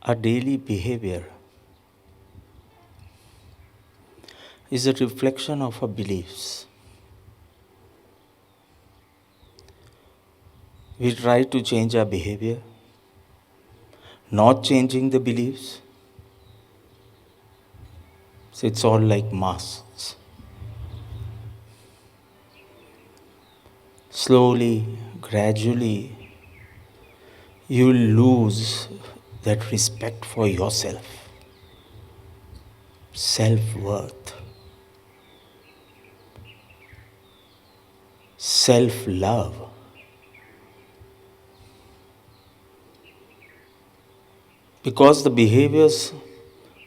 Our daily behavior is a reflection of our beliefs. We try to change our behavior, not changing the beliefs. So it's all like masks. Slowly, gradually, you lose that respect for yourself, self-worth, self-love. Because the behaviors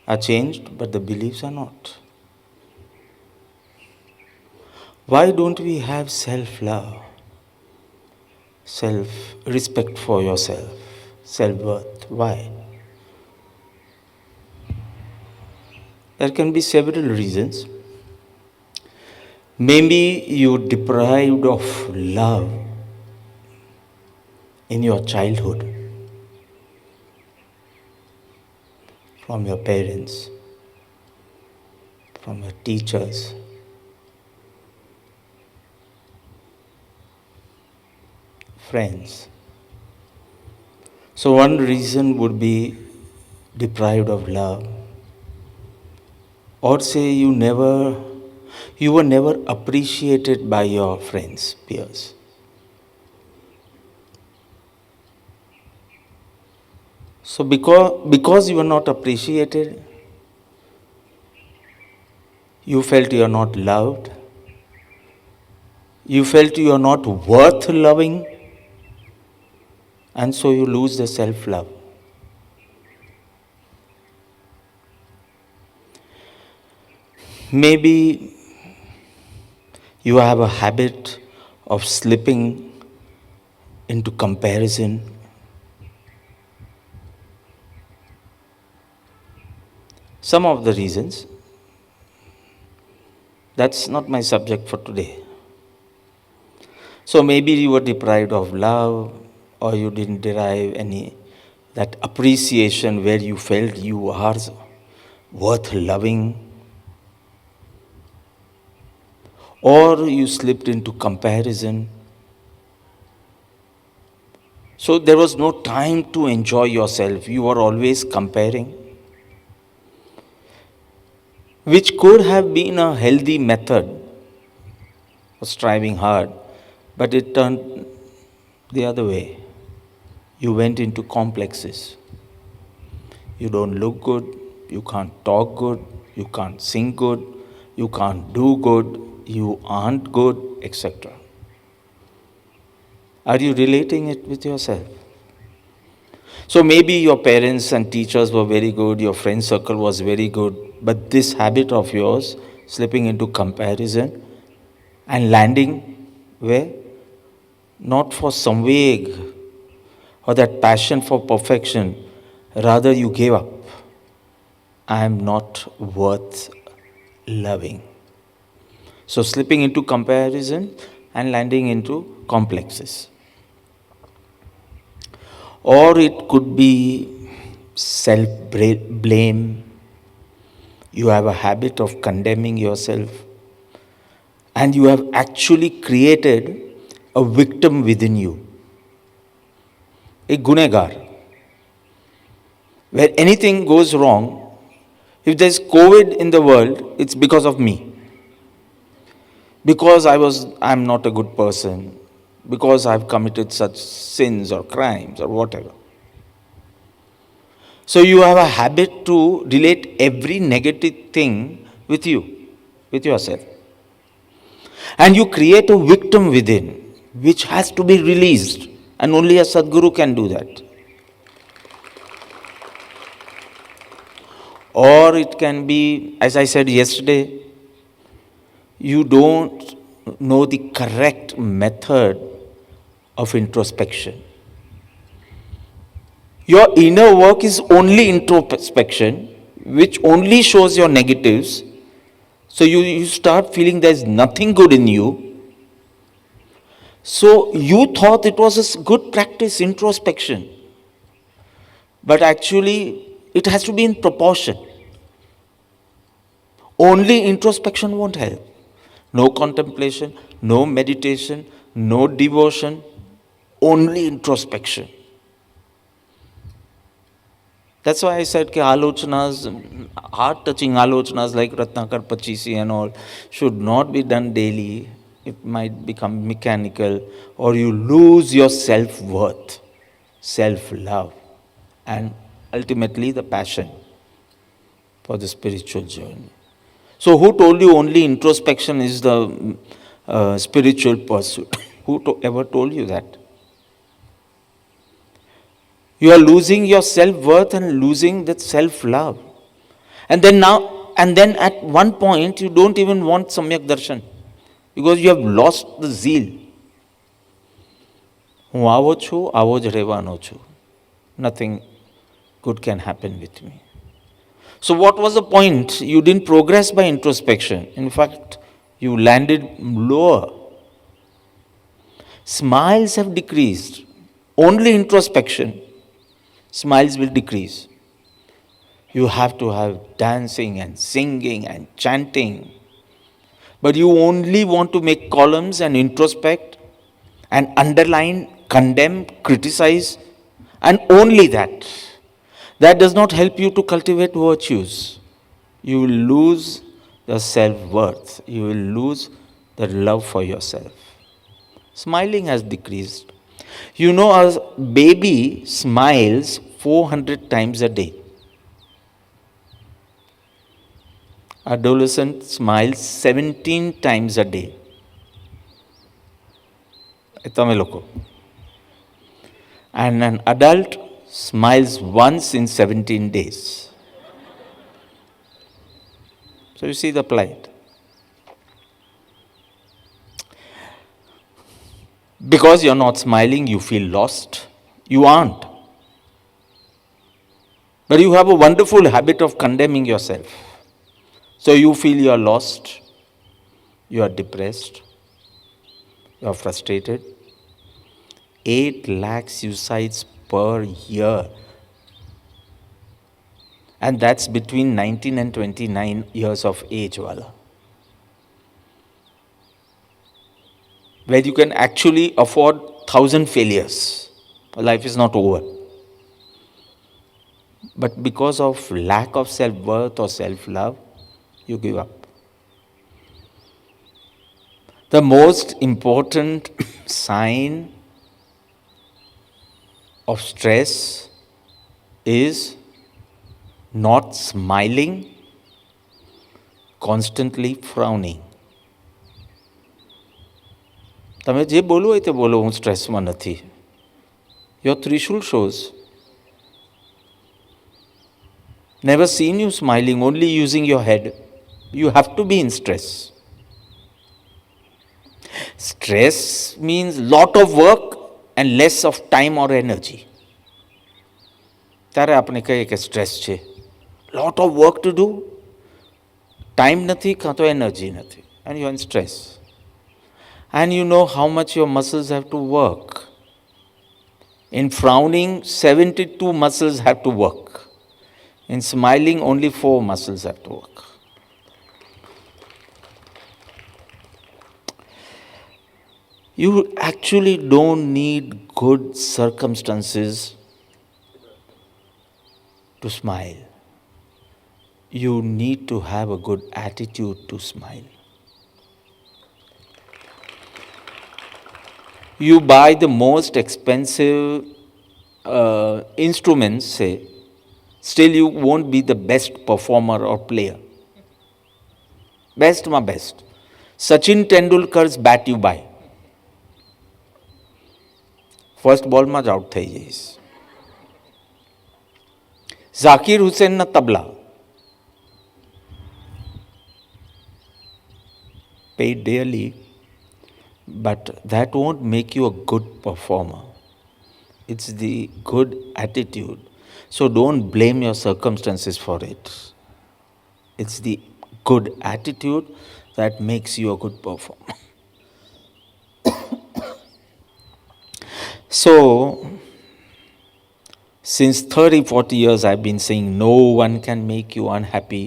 are changed, but the beliefs are not. Why don't we have self-love, self-respect for yourself, self-worth? Why? There can be several reasons. Maybe you're deprived of love in your childhood from your parents, from your teachers, friends. So one reason would be deprived of love. Or say you were never appreciated by your friends, peers. So because you were not appreciated, you felt you are not loved, you felt you are not worth loving, and so you lose the self-love. Maybe you have a habit of slipping into comparison. Some of the reasons. That's not my subject for today. So maybe you were deprived of love, or you didn't derive that appreciation where you felt you are worth loving. Or you slipped into comparison. So there was no time to enjoy yourself. You were always comparing, which could have been a healthy method of striving hard, but it turned the other way. You went into complexes. You don't look good, you can't talk good, you can't sing good, you can't do good, you aren't good, etc. Are you relating it with yourself? So maybe your parents and teachers were very good, your friend circle was very good, but this habit of yours, slipping into comparison and landing where? Not for samveg or that passion for perfection, rather you gave up. I am not worth loving. So slipping into comparison and landing into complexes. Or it could be self-blame. You have a habit of condemning yourself, and you have actually created a victim within you, a gunegar, where anything goes wrong. If there's COVID in the world, it's because of me. Because I'm not a good person, because I've committed such sins or crimes or whatever. So you have a habit to relate every negative thing with you, with yourself. And you create a victim within, which has to be released. And only a Sadguru can do that. Or it can be, as I said yesterday, you don't know the correct method of introspection. Your inner work is only introspection, which only shows your negatives. So you start feeling there's nothing good in you. So you thought it was a good practice, introspection. But actually, it has to be in proportion. Only introspection won't help. No contemplation, no meditation, no devotion, only introspection. That's why I said that alochanas, heart-touching alochanas like Ratnakar Pachisi and all, should not be done daily. It might become mechanical, or you lose your self-worth, self-love, and ultimately the passion for the spiritual journey. So who told you only introspection is the spiritual pursuit? Ever told you that? You are losing your self-worth and losing that self-love. And then at one point, you don't even want Samyak Darshan because you have lost the zeal. હું આવો છું, આવો જ રહેવાનો છું. Nothing good can happen with me. So what was the point? You didn't progress by introspection. In fact, you landed lower. Smiles have decreased. Only introspection. Smiles will decrease. You have to have dancing and singing and chanting. But you only want to make columns and introspect and underline, condemn, criticize, and only that. That does not help you to cultivate virtues. You will lose the self-worth. You will lose the love for yourself. Smiling has decreased. You know, a baby smiles 400 times a day. Adolescent smiles 17 times a day. તમે લોકો. And an adult smiles once in 17 days. So you see the plight. Because you're not smiling, you feel lost. You aren't. But you have a wonderful habit of condemning yourself. So you feel you are lost, you are depressed, you are frustrated. 8 lakh suicides per year. And that's between 19 and 29 years of age, wala. Where you can actually afford 1,000 failures. Life is not over. But because of lack of self-worth or self-love, you give up. The most important sign of stress is not smiling, constantly frowning. તમે જે બોલવું હોય તે બોલો, હું સ્ટ્રેસમાં નથી. Your Trishul shows. Never seen you smiling, only using your head. You have to be in stress. Stress means lot of work and less of time or energy. ત્યારે આપણે કહીએ કે સ્ટ્રેસ છે. Lot of work to do, time નથી, કાં તો energy નથી, and you're in stress. And you know how much your muscles have to work. In frowning, 72 muscles have to work. In smiling, only 4 muscles have to work. You actually don't need good circumstances to smile. You need to have a good attitude to smile. You buy the most expensive instruments, say, still you won't be the best performer or player. Best ma best. Sachin Tendulkar's bat you buy. First ball માં જ out થઈ જઈશ. ઝાકીર હુસેનના તબલા paid dearly, but that won't make you a good performer. It's the good attitude. So don't blame your circumstances for it. It's the good attitude that makes you a good performer. So, Since 30, 40 years, I've been saying no one can make you unhappy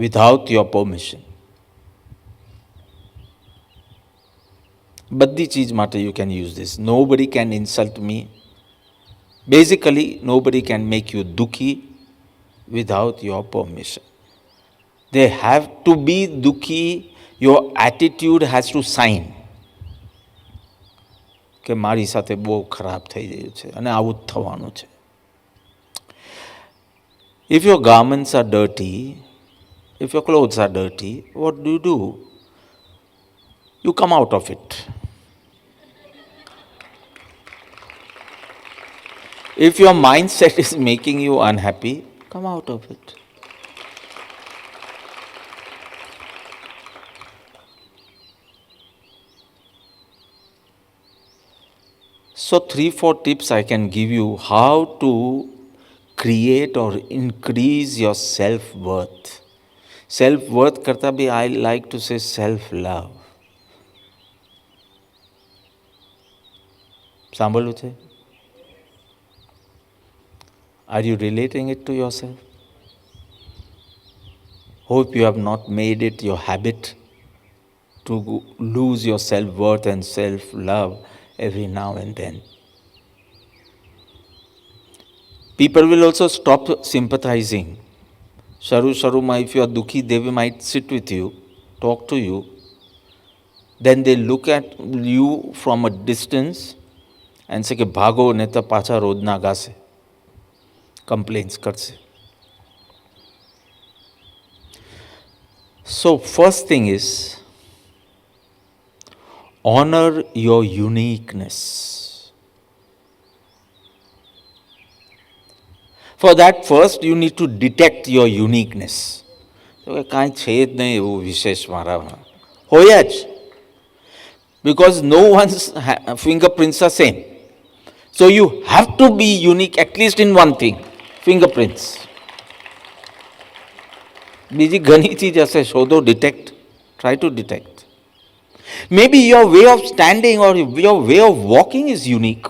without your permission. બધી ચીજ માટે you can use this. Nobody can insult me. Basically, nobody can make you dukhi without your permission. They have to be dukhi. Your attitude has to sign કે મારી સાથે બહુ ખરાબ થઈ ગયું છે અને આવું જ થવાનું છે. If your garments are dirty, if your clothes are dirty, what do? You come out of it. If your mindset is making you unhappy, come out of it. So 3-4 tips I can give you how to create or increase your self-worth. Self-worth karta bhi I like to say self-love. સાંભળ્યું છે? Are you relating it to yourself? Hope you have not made it your habit to lose your self-worth and self-love every now and then. People will also stop sympathizing. Sharu, if you are dukhi, they might sit with you, talk to you. Then they look at you from a distance and say કે ભાગો ને તો પાછા રોજના ગાશે, complaints કરશે. So first thing is honor your uniqueness. For that first you need to detect your uniqueness. કાંઈ છે જ નહીં એવું વિશેષ મારામાં, હોય જ. Because no one's fingerprints are same. So you have to be unique at least in one thing, fingerprints. બીજી ઘણી ચીજ હશે, શોધો, detect, try to detect. Maybe your way of standing or your way of walking is unique.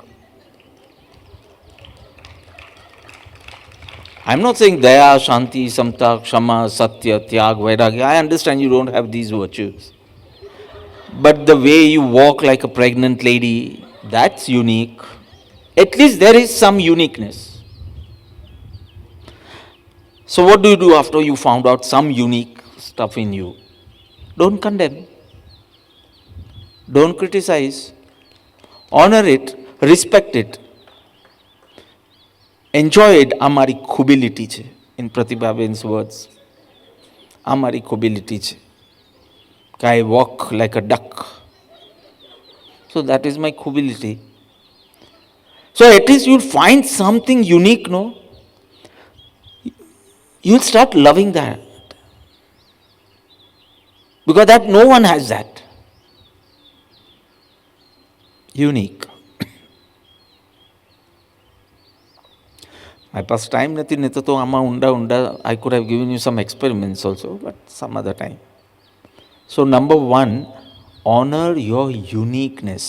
I'm not saying daya, shanti, samta, kshama, satya, tyag, vairagya. I understand you don't have these virtues. But the way you walk like a pregnant lady, that's unique. At least there is some uniqueness. So what do you do after you found out some unique stuff in you? Don't condemn. Don't criticize. Honor it. Respect it. Enjoy it. Amari khubility છે. In Pratibhaben's words. Amari khubility છે. I walk like a duck. So that is my khubility. So at least you'll find something unique, no? You'll start loving that. Because that no one has that. Unique. My past time નથી, નહીં તો આમાં ઊંડા I could have given you some experiments also, but some other time. So number one, honor your uniqueness.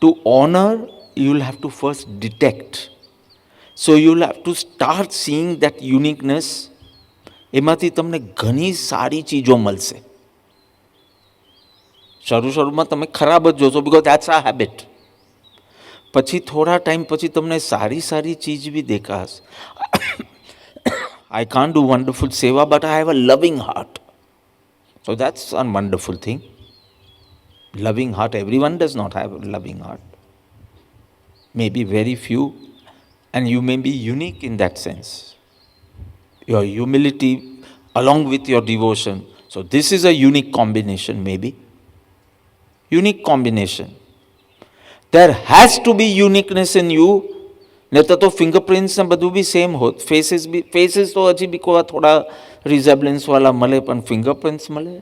To honor, you'll have to first detect. So you'll have to start seeing that uniqueness. એમાંથી તમને ઘણી સારી ચીજો મળશે. શરૂમાં તમે ખરાબ જ જોશો, because that's our habit. પછી થોડા ટાઈમ પછી તમને સારી સારી ચીજ બી દેખાશે. I can't do wonderful seva, but I have a loving heart. So that's a wonderful thing. Loving heart, everyone does not have a loving heart. Maybe very few, and you may be unique in that sense. Your humility along with your devotion. So this is a unique combination, maybe. Unique combination. There has to be uniqueness in you. નહીં તો fingerprints ને બધું બી same હોત. Faces તો હજી બી કોઈ થોડા રિઝેમ્બલન્સ વાળા મળે, પણ ફિંગરપ્રિન્ટ્સ મળે.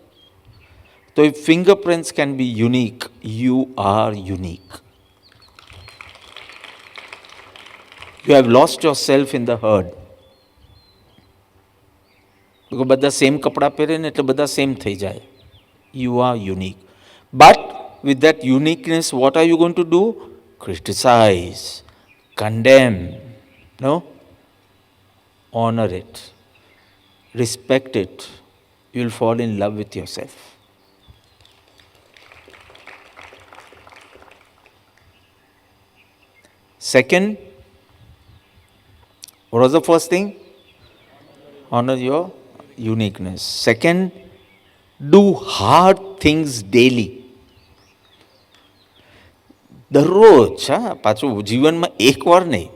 તો if fingerprints can be unique, you are unique. You have lost yourself in the herd. Because બધા સેમ કપડાં પહેરે ને એટલે બધા સેમ થઈ જાય. You are unique. But with that uniqueness, what are you going to do? Criticize, condemn. No? Honor it. Respect it. You will fall in love with yourself. Second, what was the first thing? Honor your uniqueness. Second, do hard things daily. દરરોજ પાછું જીવનમાં એકવાર નહીં.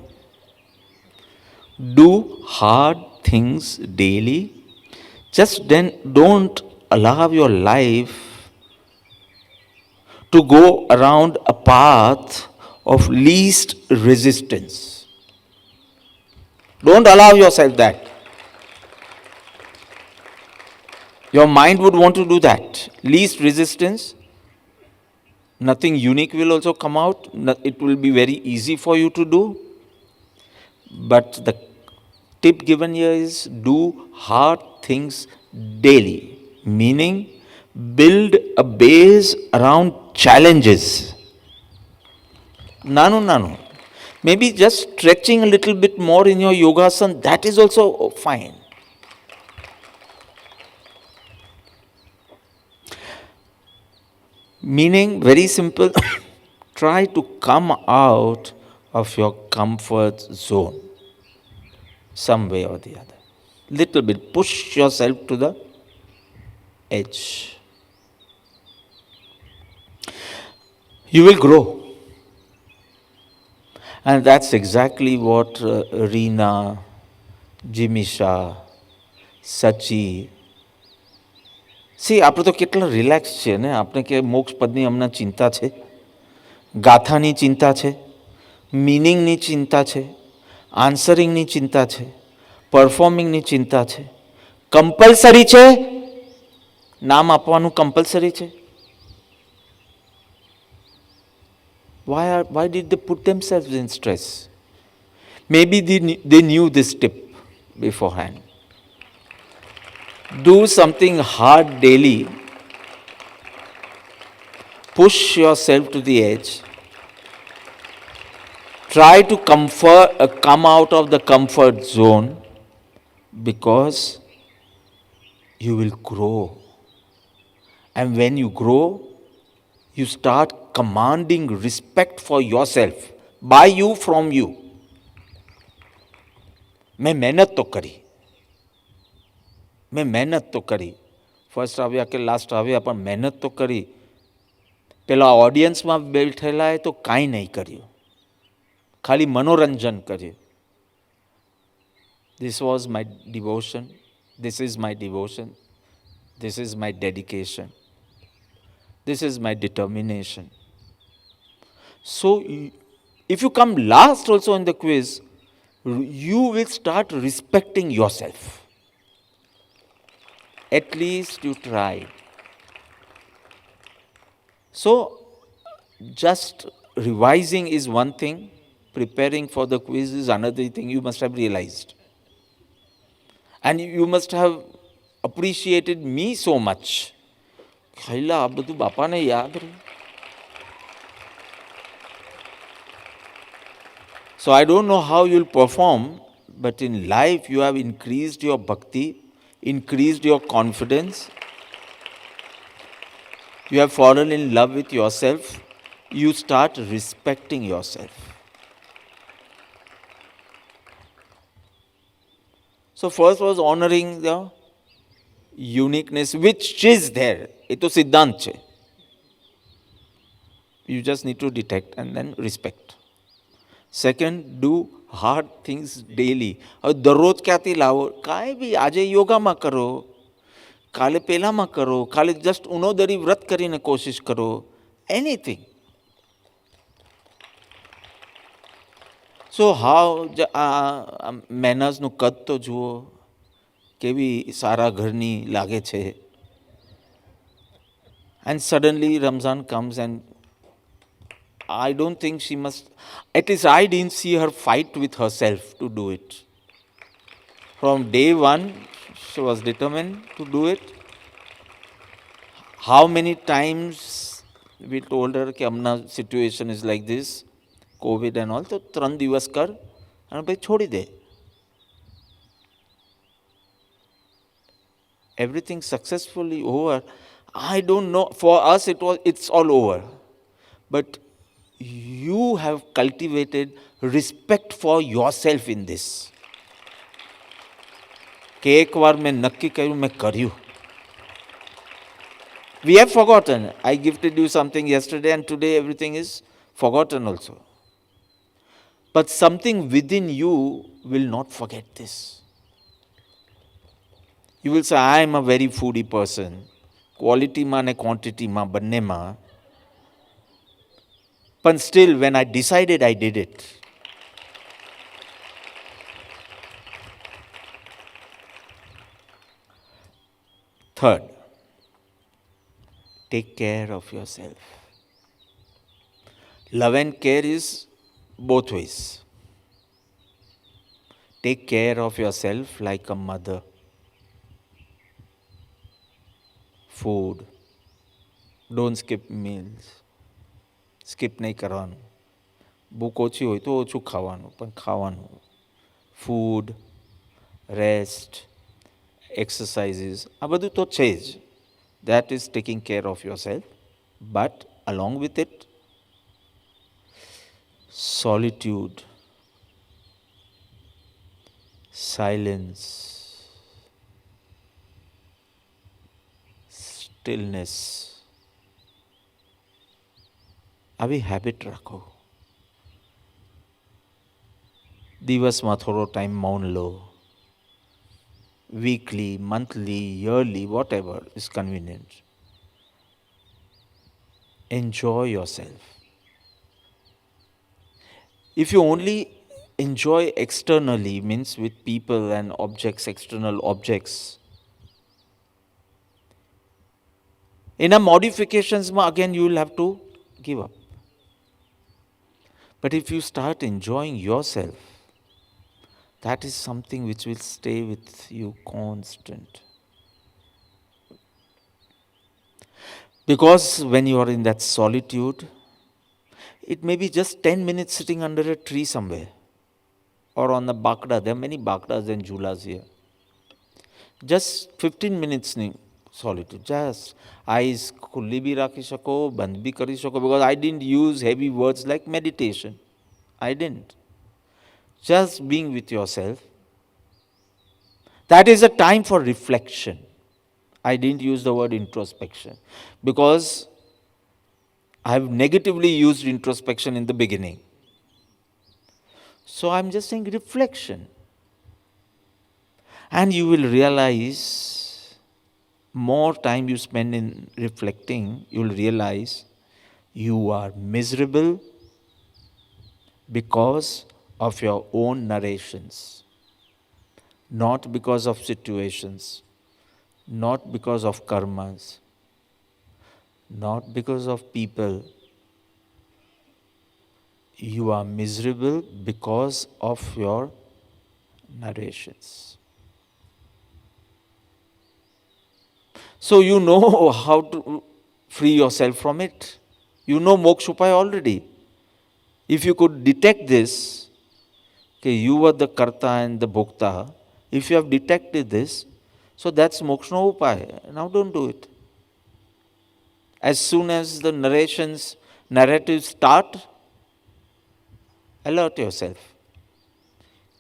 Do hard things daily. Just then don't allow your life to go around a path of least resistance. Don't allow yourself that. Your mind would want to do that. Least resistance. Nothing unique will also come out. It will be very easy for you to do. But the tip given here is do hard things daily. Meaning, build a base around challenges. Nanu. Maybe just stretching a little bit more in your yogasana, that is also fine. Meaning, very simple, try to come out of your comfort zone some way or the other. Little bit, push yourself to the edge. You will grow. And that's exactly what Reena, Jimisha, Sachi, આપણે તો કેટલા relax છે ને. આપણે કે મોક્ષ પદની હમણાં ચિંતા છે, ગાથાની ચિંતા છે, મિનિંગની ચિંતા છે, આન્સરિંગની ચિંતા છે, પરફોર્મિંગની ચિંતા છે. કમ્પલસરી છે, નામ આપવાનું કમ્પલસરી છે. Why did they put themselves in stress? Maybe they knew this tip beforehand. Do something hard daily. Push yourself to the edge. Try to come out of the comfort zone, because you will grow. And when you grow, you start commanding respect for yourself, by you, from you. मैं मेहनत तो करी. First આવ્યા કે last આવ્યા, પણ મહેનત તો કરી. પેલા ઓડિયન્સમાં બેઠેલાએ તો કાંઈ નહીં કર્યું, ખાલી મનોરંજન કર્યું. This was my devotion. This is my devotion. This is my dedication. This is my determination. So, if you come last also in the quiz, you will start respecting yourself. At least you tried. So, just revising is one thing, preparing for the quiz is another thing. You must have realized. And you must have appreciated me so much. ખૈલા આ બધું બાપાને યાદ રહ્યું. So I don't know how you'll perform, but in life you have increased your bhakti, increased your confidence. You have fallen in love with yourself. You start respecting yourself. So first was honoring the uniqueness which is there. એ તો સિદ્ધાંત છે. You just need to detect and then respect. Second, do hard things daily. હવે દરરોજ ક્યાંથી લાવો? કાંઈ બી આજે યોગામાં કરો, કાલે પહેલામાં કરો, કાલે જસ્ટ ઉનોદરી વ્રત કરીને કોશિશ કરો. એનીથિંગ. સો હાઉ મેનર્સનું કદ તો જુઓ, કેવી સારા ઘરની લાગે છે. And suddenly Ramzan comes, and I don't think she must, at least I didn't see her fight with herself to do it. From day one, she was determined to do it. How many times we told her कि अपना situation is like this, Covid and all, તો 3 દિવસ કર અને પછી છોડી દે. Everything successfully over. I don't know. For us, it's all over. But you have cultivated respect for yourself in this. કે એકવાર મેં નક્કી કર્યું, મેં કર્યું. We have forgotten. I gifted you something yesterday and today everything is forgotten also. But something within you will not forget this. You will say, I am a very foodie person. Quality ma and quantity ma banne ma. But still, when I decided, I did it. Third, take care of yourself. Love and care is both ways. Take care of yourself like a mother. Food. Don't skip meals. Skip નહીં કરવાનું. ભૂખ ઓછી હોય તો ઓછું ખાવાનું, પણ ખાવાનું. ફૂડ, રેસ્ટ, એક્સરસાઇઝીસ, આ બધું તો છે જ. That is taking care of yourself. But along with it, solitude, silence, stillness. આવી હેબિટ રાખો. દિવસમાં થોડો ટાઈમ મૌન લો. Weekly, monthly, yearly, whatever is convenient. Enjoy yourself. If you only enjoy externally, means with people and objects, external objects, in a modifications, again you will have to give up. But if you start enjoying yourself, that is something which will stay with you constant. Because when you are in that solitude, it may be just 10 minutes sitting under a tree somewhere or on the bakda. There are many bakdas and julas here. Just 15 minutes solitude. Just eyes khulli bhi rakhi shako, band bhi kari shako, because I didn't use heavy words like meditation. I didn't. Just being with yourself. That is a time for reflection. I didn't use the word introspection because I have negatively used introspection in the beginning. So I'm just saying reflection. And you will realize, more time you spend in reflecting, you will realize you are miserable because of your own narrations, not because of situations, not because of karmas, not because of people. You are miserable because of your narrations. So you know how to free yourself from it. You know moksha upaya already. If you could detect this, okay, you were the karta and the bhokta. If you have detected this, so that's moksha upaya. Now don't do it. As soon as the narratives start, alert yourself.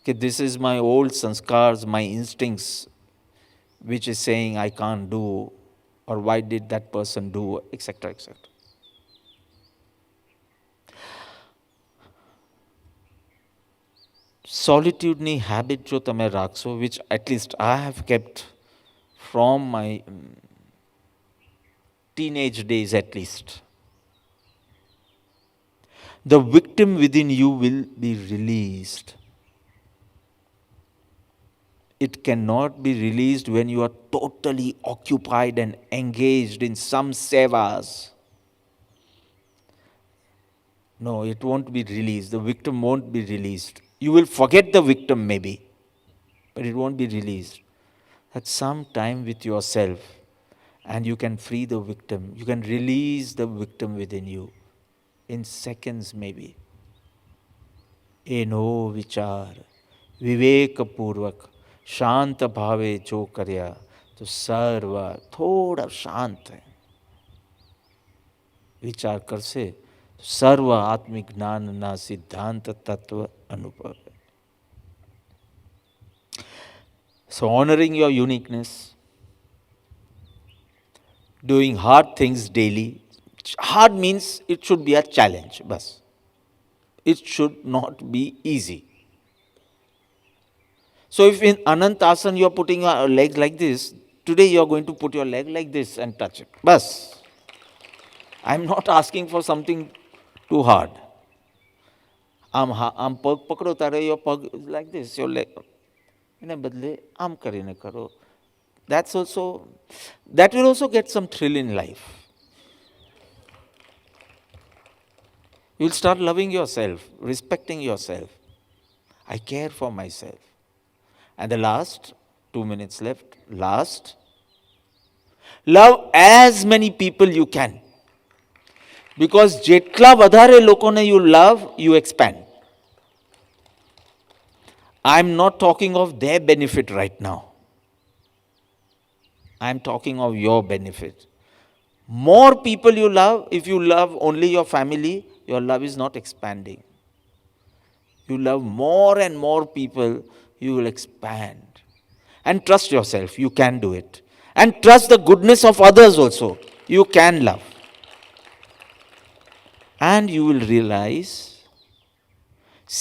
Okay, this is my old sanskars, my instincts, which is saying I can't do, or why did that person do, etc., etc. Solitude-ની habit જો તમે રાખશો, which at least I have kept from my teenage days at least, the victim within you will be released. It cannot be released when you are totally occupied and engaged in some sevas. No, it won't be released. The victim won't be released. You will forget the victim maybe, but it won't be released. At some time with yourself, and you can free the victim. You can release the victim within you in seconds maybe. એનો વિચાર વિવેકપૂર્વક શાંત ભાવે જો કર્યા તો સર્વ થોડા શાંત વિચાર કરશે સર્વ આત્મિક જ્ઞાનના સિદ્ધાંત તત્વ અનુભવ. So honoring your uniqueness, doing hard things daily. Hard means it should be a challenge, bas. It should not be easy. So if in Anantasana you are putting your leg like this, today you are going to put your leg like this and touch it. Bas. I am not asking for something too hard. આમ પગ પકડો તારે your pug like this, your leg. એને બદલે આમ કરીને કરો. That will also get some thrill in life. You'll start loving yourself, respecting yourself. I care for myself. And the last, 2 minutes left, last, love as many people you can. Because જેટલા વધારે લોકોને you love, you expand. I'm not talking of their benefit right now. I'm talking of your benefit. More people you love, if you love only your family, your love is not expanding. You love more and more people, you will expand. And trust yourself, you can do it. And trust the goodness of others also. You can love. And you will realize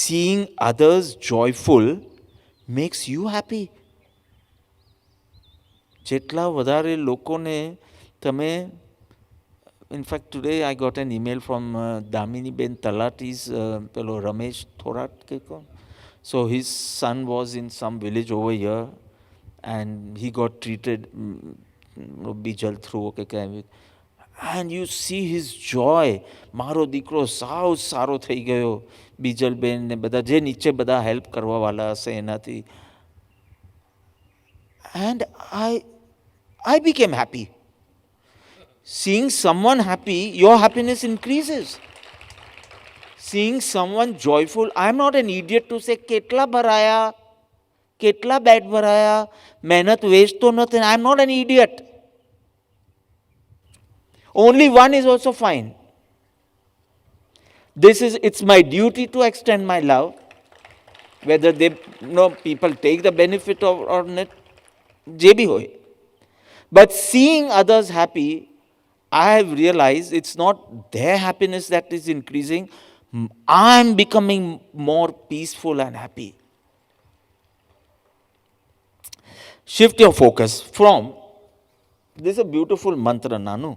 seeing others joyful makes you happy. જેટલા વધારે લોકોને તમે, in fact today I got an email from Damini Ben Talati's fellow Ramesh Thorat. So his son was in some village over here and he got treated Bijal through. And you see his joy. મારો દીકરો સાવ સારો થઈ ગયો. બીજલબેન ને બધા જે નીચે બધા હેલ્પ કરવાવાળા હશે એનાથી. And I became happy. Seeing someone happy, your happiness increases. Seeing someone joyful, I'm not an idiot to say કેટલા ભરાયા, કેટલા બેડ ભરાયા, મહેનત વેસ્ટ તો નથી. I'm not an idiot. Only one is also fine. It's my duty to extend my love. Whether people take the benefit or not, je bhi hoye. But seeing others happy, I have realized it's not their happiness that is increasing. I'm becoming more peaceful and happy. Shift your focus from, this is a beautiful mantra, Nanu.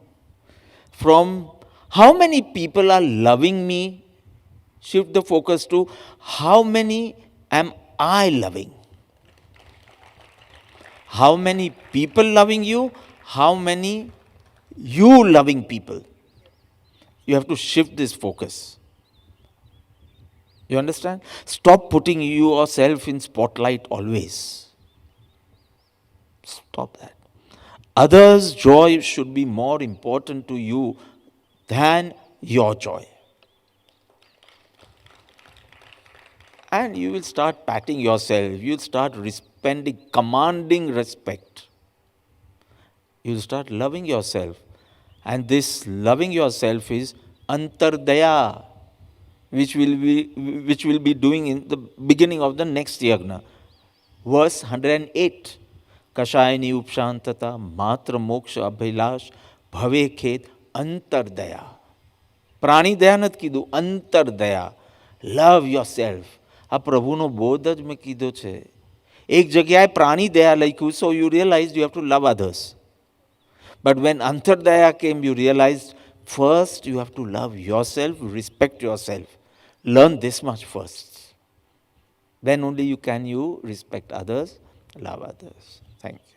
From how many people are loving me, shift the focus to how many am I loving. How many people loving you, how many you loving people. You have to shift this focus. You understand? Stop putting yourself in spotlight always. Stop that. Others' joy should be more important to you than your joy. And you will start patting yourself. You will start commanding respect. You will start loving yourself. And this loving yourself is antardaya, which will be doing in the beginning of the next yagna. Verse 108. કશાયની ઉપશાંતતા માત્ર મોક્ષ અભિલાષ ભવે ખેત અંતરદયા. પ્રાણી દયા નથી કીધું, અંતરદયા. લવ your self. આ પ્રભુનો બોધ જ મેં કીધો છે. એક જગ્યાએ પ્રાણી દયા લખ્યું, so you realized you have to love others. But when antardaya came, you realized first you have to love yourself, respect yourself. Learn this much first. Then only you respect others, love others. Thank you.